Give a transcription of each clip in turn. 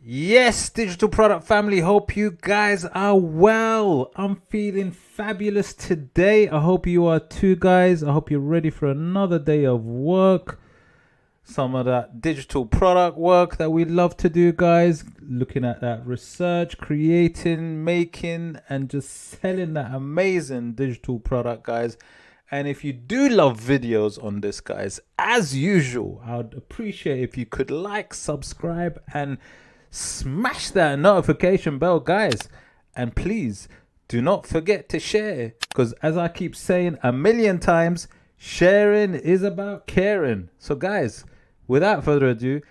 Yes, digital product family, hope you guys are well. I'm feeling fabulous today. I hope you are too, guys. I hope you're ready for another day of work. Some of that digital product work that we love to do, guys. Looking at that research, creating, making, and just selling that amazing digital product, guys. And if you do love videos on this, guys, as usual, I would appreciate if you could like, subscribe, and smash that notification bell, guys. And please do not forget to share, because as I keep saying a million times, sharing is about caring. So guys, without further ado,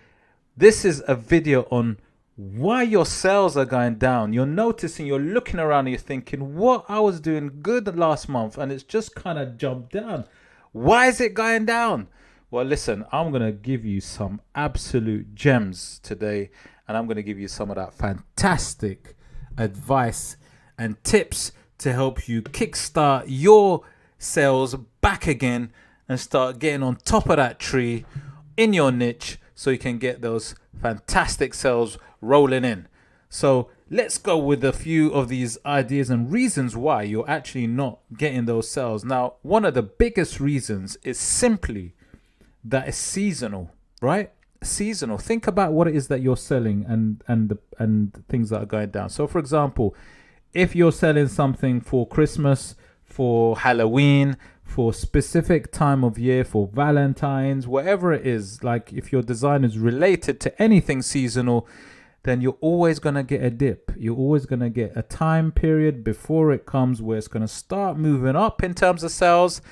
this is a video on why your sales are going down. You're noticing, you're looking around and you're thinking, what, I was doing good last month and it's just kind of jumped down. Why is it going down? Well, listen, I'm going to give you some absolute gems today, and I'm going to give you some of that fantastic advice and tips to help you kickstart your sales back again and start getting on top of that tree in your niche so you can get those fantastic sales rolling in. So let's go with a few of these ideas and reasons why you're actually not getting those sales. Now, one of the biggest reasons is simply that it's seasonal, right? Seasonal. Think about what it is that you're selling and things that are going down. So for example, if you're selling something for Christmas, for Halloween, for specific time of year, for Valentine's, whatever it is, like if your design is related to anything seasonal, then you're always going to get a dip. You're always going to get a time period before it comes where it's going to start moving up in terms of sales.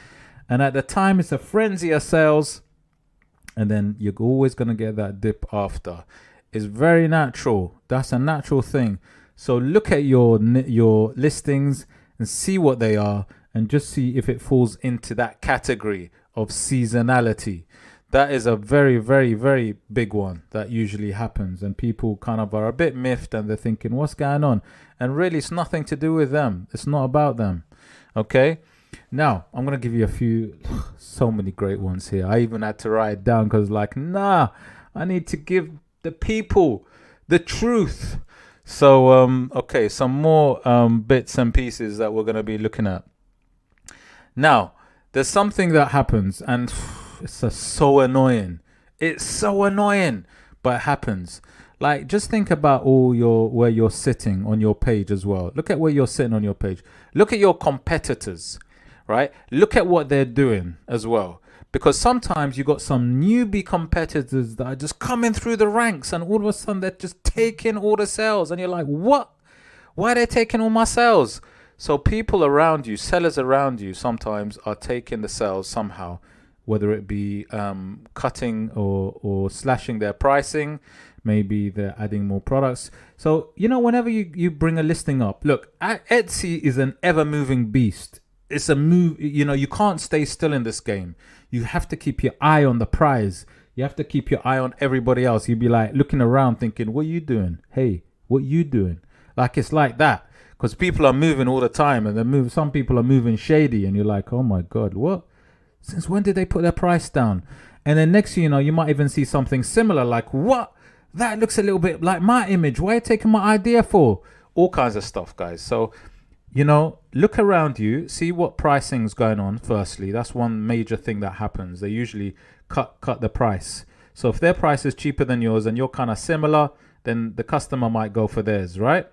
And at the time, it's a frenzy of sales. And then you're always going to get that dip after. It's very natural. That's a natural thing. So look at your listings and see what they are, and just see if it falls into that category of seasonality. That is a very, very, very big one that usually happens, and people kind of are a bit miffed and they're thinking, what's going on? And really, it's nothing to do with them. It's not about them. Okay. Now, I'm going to give you a few, so many great ones here. I even had to write it down because like, I need to give the people the truth. So, okay, some more bits and pieces that we're going to be looking at. Now, there's something that happens and it's so annoying. It's so annoying, but it happens. Like, just think about where you're sitting on your page as well. Look at where you're sitting on your page. Look at your competitors, right? Look at what they're doing as well. Because sometimes you got some newbie competitors that are just coming through the ranks and all of a sudden they're just taking all the sales. And you're like, what? Why are they taking all my sales? So people around you, sellers around you sometimes are taking the sales somehow, whether it be cutting or slashing their pricing. Maybe they're adding more products. So, whenever you bring a listing up, look, Etsy is an ever moving beast. It's a move, you can't stay still in this game. You have to keep your eye on the prize. You have to keep your eye on everybody else. You'd be like looking around thinking, what are you doing? Hey, what are you doing? Like, it's like that. Because people are moving all the time, and some people are moving shady, and you're like, oh my God, what? Since when did they put their price down? And then next thing you know, you might even see something similar, like, what? That looks a little bit like my image. Why are you taking my idea for? All kinds of stuff, guys. So, look around you, see what pricing's going on. Firstly, that's one major thing that happens. They usually cut the price. So if their price is cheaper than yours and you're kind of similar, then the customer might go for theirs, right?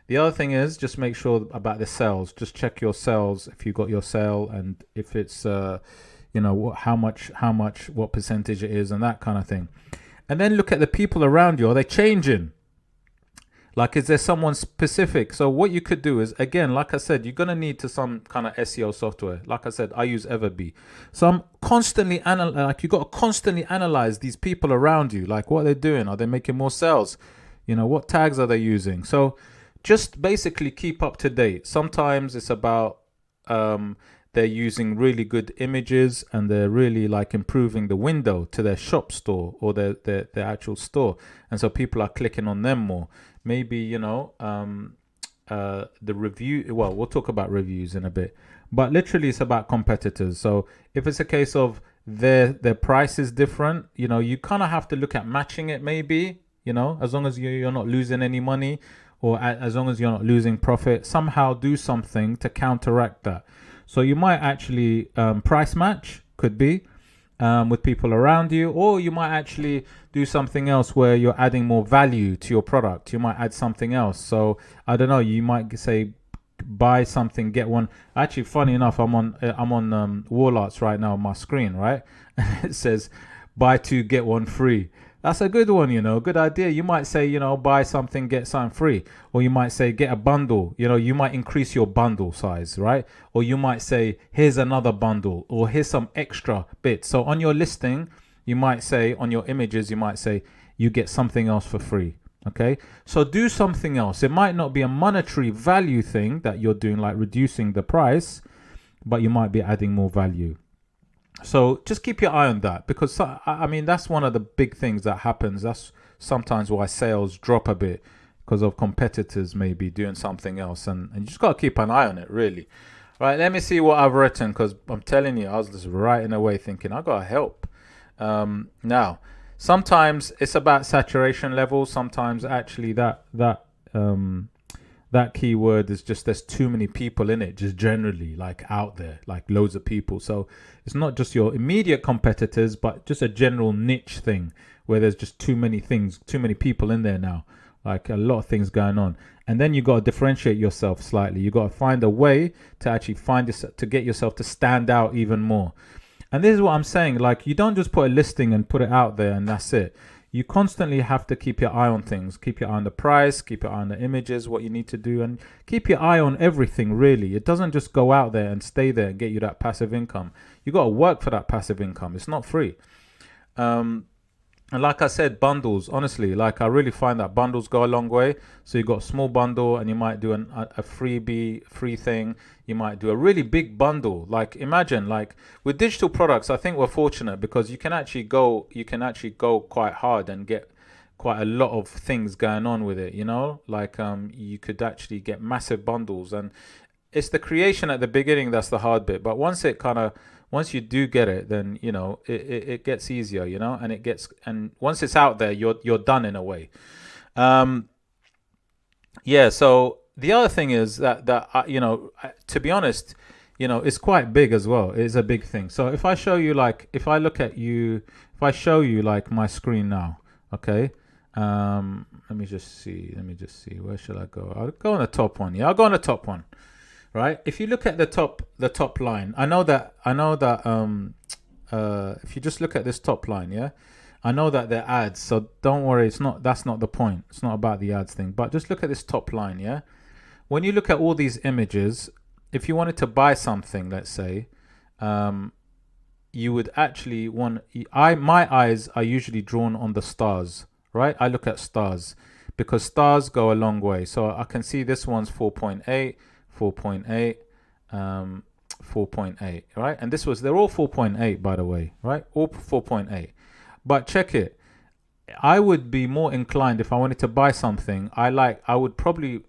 The other thing is just make sure about the sales. Just check your sales if you got your sale, and if it's how much, what percentage it is, and that kind of thing. And then look at the people around you. Are they changing? Like, is there someone specific? So what you could do is, again, like I said, you're going to need some kind of SEO software. Like I said, I use EVERBEE. So I'm constantly you got to constantly analyze these people around you. Like, what they're doing. Are they making more sales? What tags are they using? So just basically keep up to date. Sometimes it's about they're using really good images and they're really like improving the window to their shop store or their actual store. And so people are clicking on them more. Maybe, the review. Well, we'll talk about reviews in a bit. But literally it's about competitors. So if it's a case of their price is different, you kind of have to look at matching it maybe. you know, as long as you're not losing any money, or as long as you're not losing profit, somehow do something to counteract that. So you might actually price match, could be, with people around you, or you might actually do something else where you're adding more value to your product. You might add something else. So I don't know, you might say buy something, get one. Actually, funny enough, I'm on wall arts right now on my screen, right? And it says buy two get one free. That's a good one, you know, good idea. You might say, you know, buy something, get something free. Or you might say, get a bundle. You know, you might increase your bundle size, right? Or you might say, here's another bundle, or here's some extra bits. So on your listing, you might say, on your images, you might say, you get something else for free. Okay, so do something else. It might not be a monetary value thing that you're doing, like reducing the price, but you might be adding more value. So just keep your eye on that, because I mean, that's one of the big things that happens. That's sometimes why sales drop a bit, because of competitors maybe doing something else, and you just got to keep an eye on it, really. Right, let me see what I've written, because I'm telling you, I was just writing away thinking I got to help. Now, sometimes it's about saturation level. Sometimes actually that keyword is just, there's too many people in it, just generally, like out there, like loads of people. So it's not just your immediate competitors, but just a general niche thing where there's just too many things, too many people in there now, like a lot of things going on. And then you got to differentiate yourself slightly. You got to find a way to actually find this, to get yourself to stand out even more. And this is what I'm saying, like, you don't just put a listing and put it out there and that's it. You constantly have to keep your eye on things, keep your eye on the price, keep your eye on the images, what you need to do, and keep your eye on everything, really. It doesn't just go out there and stay there and get you that passive income. You got to work for that passive income. It's not free. And like I said, bundles, honestly, like I really find that bundles go a long way. So you got a small bundle and you might do a freebie, free thing. You might do a really big bundle. Like imagine, like with digital products, I think we're fortunate because you can actually go quite hard and get quite a lot of things going on with it, you know, like you could actually get massive bundles, and it's the creation at the beginning that's the hard bit. But once you do get it, then you know it gets easier, you know, and once it's out there, you're done in a way. Yeah. So the other thing is that you know, to be honest, you know, it's quite big as well. It's a big thing. So if I show you, like, if I show you like my screen now, okay. Let me just see. Where should I go? I'll go on the top one. Yeah, I'll go on the top one. Right. If you look at the top line, I know that if you just look at this top line, yeah, I know that they're ads, so don't worry. That's not the point. It's not about the ads thing. But just look at this top line, yeah. When you look at all these images, if you wanted to buy something, let's say, you would actually want. My eyes are usually drawn on the stars, right? I look at stars because stars go a long way. So I can see this one's 4.8. 4.8, 4.8, right? And they're all 4.8, by the way, right? All 4.8. But check it. I would be more inclined, if I wanted to buy something, I would probably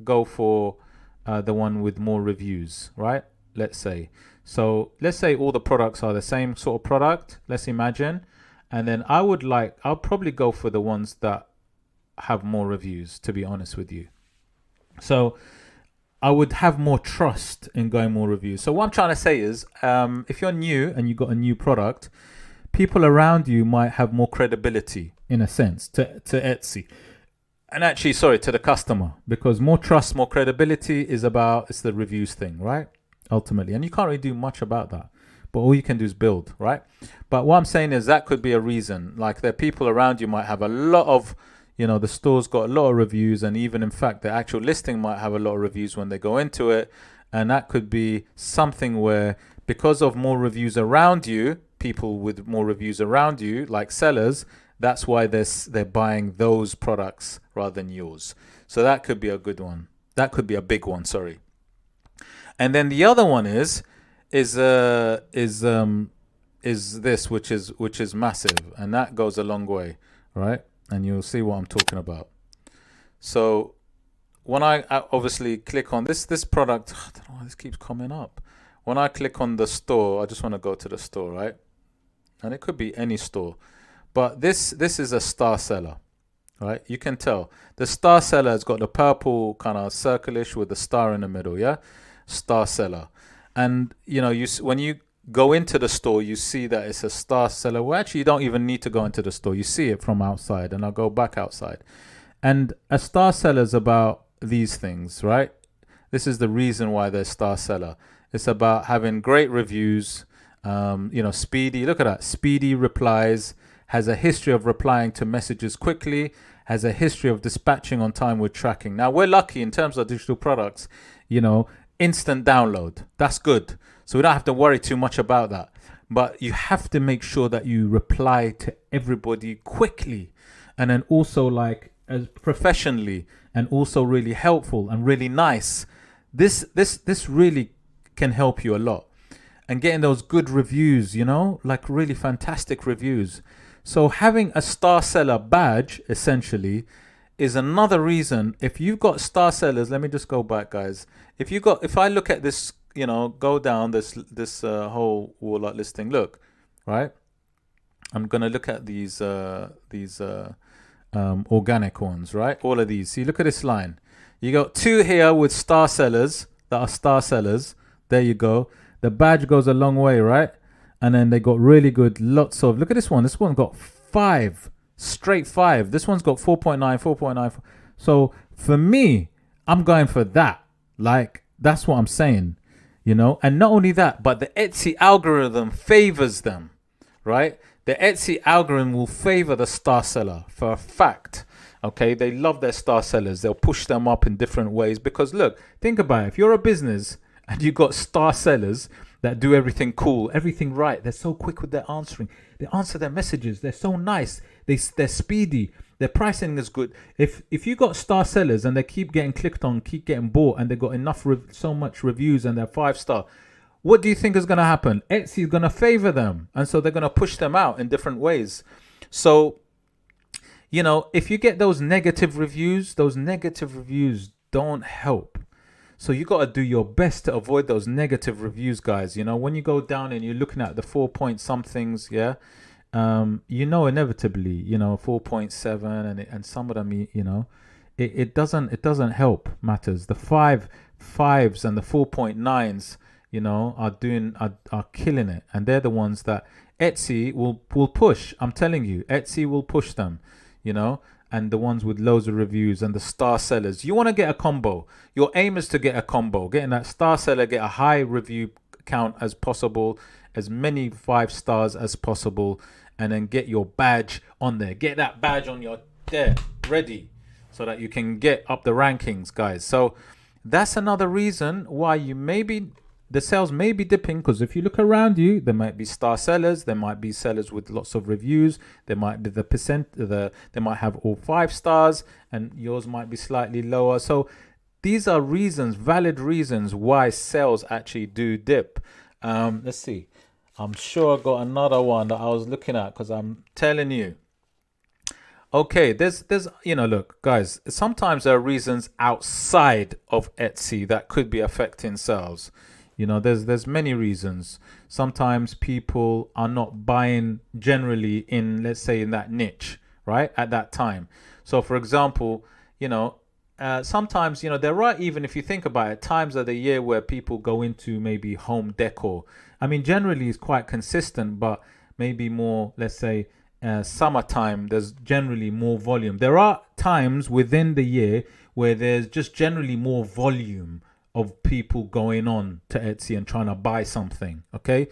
go for the one with more reviews, right? Let's say all the products are the same sort of product, let's imagine. And then I'll probably go for the ones that have more reviews, to be honest with you. So I would have more trust in going more reviews. So what I'm trying to say is, if you're new and you got a new product, people around you might have more credibility, in a sense, to Etsy. And actually, to the customer, because more trust, more credibility it's the reviews thing, right? Ultimately. And you can't really do much about that. But all you can do is build, right? But what I'm saying is that could be a reason. Like, the people around you might have a lot of, you know, the store's got a lot of reviews, and even in fact, the actual listing might have a lot of reviews when they go into it. And that could be something where, because of more reviews around you, people with more reviews around you, like sellers, that's why they're buying those products rather than yours. So that could be a good one. That could be a big one, sorry. And then the other one is this, which is massive, and that goes a long way, right? And you'll see what I'm talking about. So when I obviously click on this product, I don't know why this keeps coming up. When I click on the store, I just want to go to the store, right? And it could be any store. But this is a star seller. right? You can tell the star seller has got the purple kind of circle-ish with the star in the middle, yeah, star seller. And you know, when you go into the store, you see that it's a star seller. Well, actually, you don't even need to go into the store. You see it from outside, and I'll go back outside. And a star seller is about these things, right? This is the reason why they're star seller. It's about having great reviews, you know, speedy. Look at that, speedy replies, has a history of replying to messages quickly, has a history of dispatching on time with tracking. Now, we're lucky in terms of digital products, you know, instant download. That's good. So we don't have to worry too much about that. But you have to make sure that you reply to everybody quickly, and then also like as professionally, and also really helpful and really nice. This really can help you a lot. And getting those good reviews, you know, like really fantastic reviews. So having a star seller badge essentially is another reason. If you've got star sellers, let me just go back, guys. If I look at this, you know, go down this whole Warlock listing, look, right? I'm gonna look at these organic ones, right? All of these. See, look at this line. You got 2 here with star sellers that are star sellers. There you go. The badge goes a long way, right? And then they got really good, lots of, look at this one. This one got 5, straight 5. This one's got 4.9, 4.9. So for me, I'm going for that. Like, that's what I'm saying, you know? And not only that, but the Etsy algorithm favors them, right? The Etsy algorithm will favor the star seller for a fact. Okay, they love their star sellers. They'll push them up in different ways because look, think about it. If you're a business and you got star sellers that do everything cool, everything right, they're so quick with their answering. They answer their messages. They're so nice. They're speedy. Their pricing is good. If you got star sellers and they keep getting clicked on, keep getting bought, and they got enough so much reviews and they're 5-star, what do you think is going to happen? Etsy is going to favor them, and so they're going to push them out in different ways. So, you know, if you get those negative reviews don't help. So you got to do your best to avoid those negative reviews, guys. You know, when you go down and you're looking at the 4 point somethings, yeah, you know, inevitably, you know, 4.7 and some of them, you know, it doesn't help matters. The 5.5s and the 4.9s, you know, are killing it, and they're the ones that Etsy will push. I'm telling you, Etsy will push them, you know, and the ones with loads of reviews and the star sellers. You want to get a combo. Your aim is to get a combo, getting that star seller, get a high review count as possible, as many 5 stars as possible, and then get your badge on there. Get that badge on your there, ready, so that you can get up the rankings, guys. So that's another reason why the sales may be dipping, because if you look around you, there might be star sellers, there might be sellers with lots of reviews, there might be they might have all 5 stars, and yours might be slightly lower. So these are reasons, valid reasons why sales actually do dip. Let's see. I'm sure I got another one that I was looking at, because I'm telling you. Okay, there's you know, look, guys, sometimes there are reasons outside of Etsy that could be affecting sales. You know, there's many reasons. Sometimes people are not buying generally in, let's say, in that niche, right, at that time. So, for example, you know, sometimes, you know, there are, even if you think about it, times of the year where people go into maybe home decor. I mean, generally it's quite consistent, but maybe more, let's say, summertime, there's generally more volume. There are times within the year where there's just generally more volume of people going on to Etsy and trying to buy something. Okay,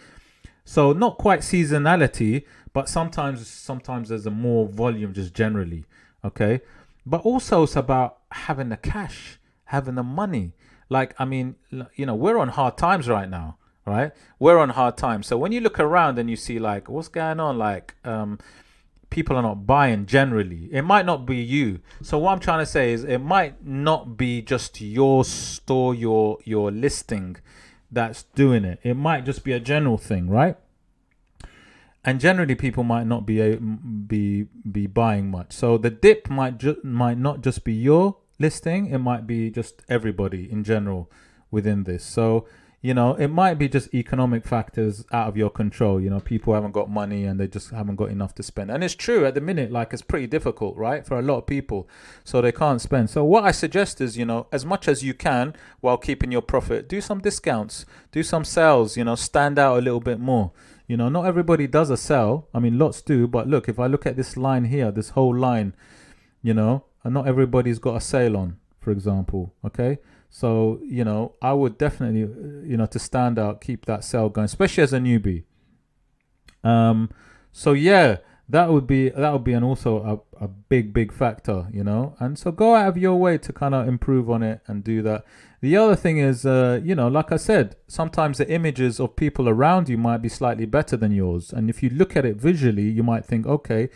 so not quite seasonality, but sometimes there's a more volume just generally. Okay, but also it's about having the cash, having the money. Like, I mean, you know, we're on hard times right now, right? We're on hard times. So when you look around and you see like what's going on, like people are not buying generally. It might not be you. So what I'm trying to say is it might not be just your store, your listing that's doing it. It might just be a general thing, right? And generally people might not be buying much. So the dip might not just be your listing. It might be just everybody in general within this. So you know, it might be just economic factors out of your control. You know, people haven't got money and they just haven't got enough to spend. And it's true at the minute, like it's pretty difficult, right? For a lot of people. So they can't spend. So what I suggest is, you know, as much as you can while keeping your profit, do some discounts, do some sales, you know, stand out a little bit more. You know, not everybody does a sell. I mean, lots do. But look, if I look at this line here, this whole line, you know, and not everybody's got a sale on, for example. Okay. So, you know, I would definitely, you know, to stand out, keep that sale going, especially as a newbie. So yeah, that would be an also a big factor, you know. And so go out of your way to kind of improve on it and do that. The other thing is, you know, like I said, sometimes the images of people around you might be slightly better than yours. And if you look at it visually, you might think, okay,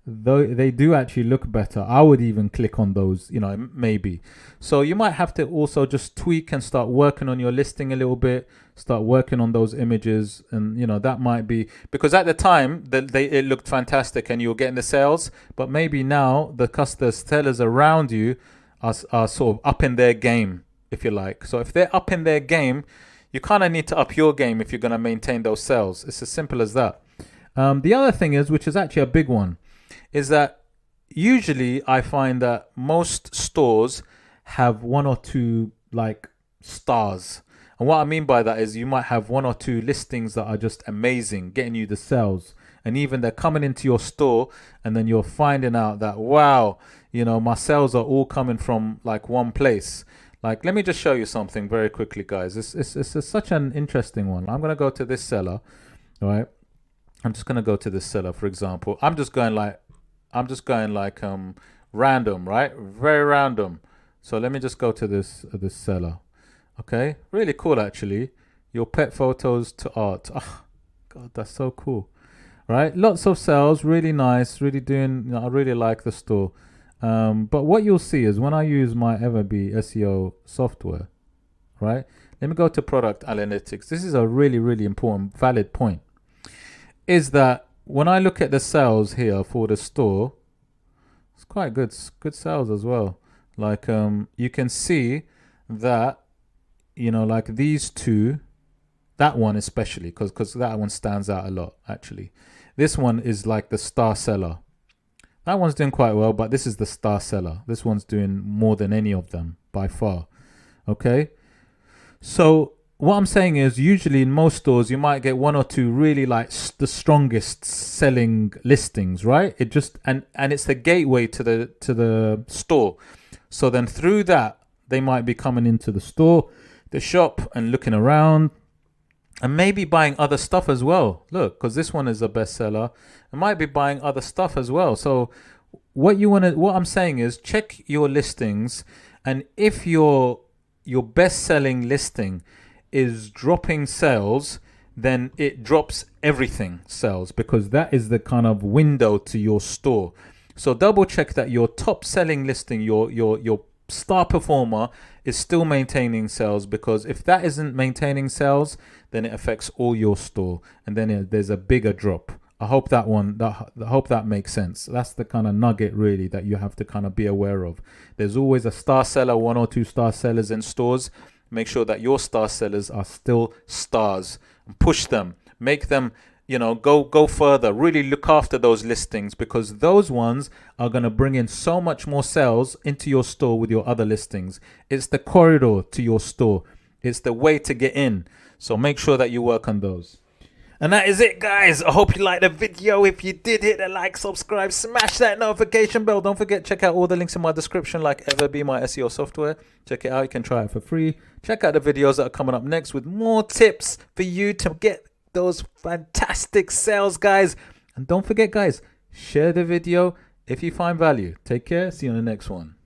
though they do actually look better, I would even click on those, you know, maybe. So you might have to also just tweak and start working on your listing a little bit, start working on those images. And, you know, that might be because at the time it looked fantastic and you were getting the sales, but maybe now the sellers around you are sort of up in their game, if you like. So if they're up in their game, you kind of need to up your game if you're going to maintain those sales. It's as simple as that. The other thing is, which is actually a big one, is that usually I find that most stores have one or two like stars. And what I mean by that is you might have one or two listings that are just amazing, getting you the sales. And even they're coming into your store and then you're finding out that, wow, you know, my sales are all coming from like one place. Like, let me just show you something very quickly, guys. It's such an interesting one. I'm going to go to this seller, all right? I'm just going to go to this seller, for example. I'm just going like random, right? Very random. So let me just go to this seller. Okay, really cool actually. Your pet photos to art. Oh, God, that's so cool. Right, lots of sales, really nice, really doing. You know, I really like the store. But what you'll see is when I use my EVERBEE SEO software, right? Let me go to product analytics. This is a really important, valid point. Is that when I look at the sales here for the store, it's quite good sales as well. Like you can see that, you know, like these two, that one especially, because that one stands out a lot actually. This one is like the star seller. That one's doing quite well, but this is the star seller. This one's doing more than any of them by far. Okay, so what I'm saying is usually in most stores you might get one or two really like the strongest selling listings, right? It just and it's the gateway to the store. So then through that they might be coming into the store, the shop, and looking around and maybe buying other stuff as well. Look, because this one is a bestseller, it might be buying other stuff as well. So what I'm saying is check your listings, and if your best-selling listing is dropping sales, then it drops everything sales, because that is the kind of window to your store. So double check that your top selling listing, your star performer, is still maintaining sales, because if that isn't maintaining sales, then it affects all your store, and then there's a bigger drop. I hope that makes sense. That's the kind of nugget really that you have to kind of be aware of. There's always a star seller, one or two star sellers in stores. Make sure that your star sellers are still stars, and push them, make them, you know, go further. Really look after those listings, because those ones are going to bring in so much more sales into your store with your other listings. It's the corridor to your store. It's the way to get in. So make sure that you work on those. And that is it, guys. I hope you liked the video. If you did, hit the like, subscribe, smash that notification bell. Don't forget, check out all the links in my description, like EVERBEE, my SEO software. Check it out. You can try it for free. Check out the videos that are coming up next with more tips for you to get those fantastic sales, guys. And don't forget, guys, share the video if you find value. Take care. See you on the next one.